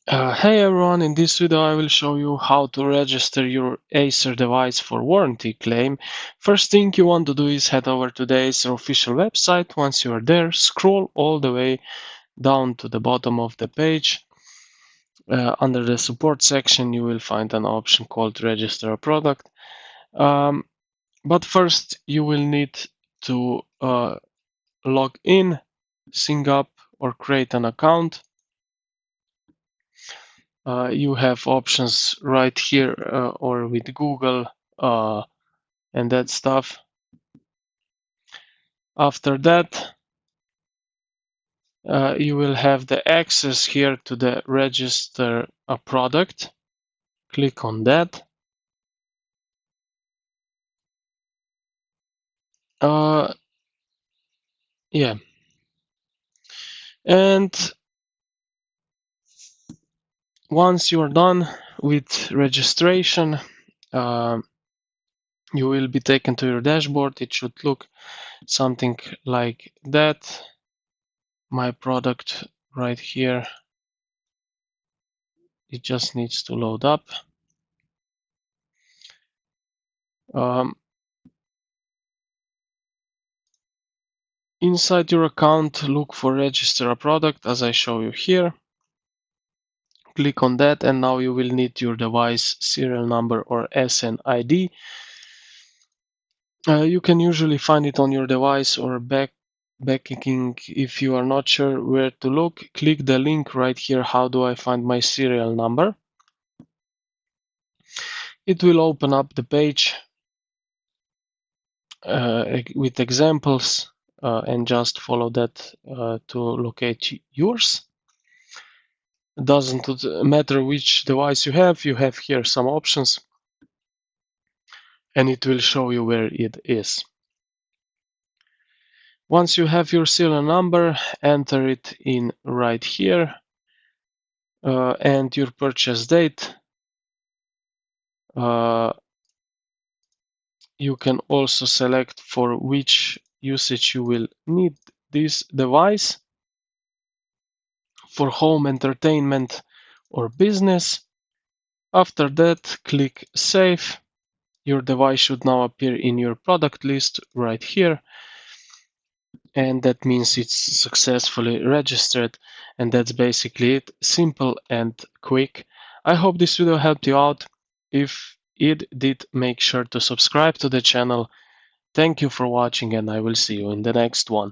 Hey everyone, in this video I will show you how to register your Acer device for warranty claim. First thing you want to do is head over to the Acer official website. Once you are there, scroll all the way down to the bottom of the page. Under the support section you will find an option called register a product. But first you will need to log in, sync up or create an account. You have options right here or with Google and that stuff. After that, you will have the access here to the register a product. Click on that. Yeah, and once you are done with registration, you will be taken to your dashboard. It should look something like that. My product right here. It just needs to load up. Inside your account, look for register a product as I show you here. Click on that and now you will need your device serial number or SNID. You can usually find it on your device or backing. If you are not sure where to look, click the link right here. How do I find my serial number? It will open up the page with examples and just follow that to locate yours. It doesn't matter which device you have here some options and it will show you where it is. Once you have your serial number, enter it in right here and your purchase date. You can also select for which usage you will need this device, for home, entertainment or business. After that, click Save. Your device should now appear in your product list right here. And that means it's successfully registered, and that's basically it. Simple and quick. I hope this video helped you out. If it did, make sure to subscribe to the channel. Thank you for watching and I will see you in the next one.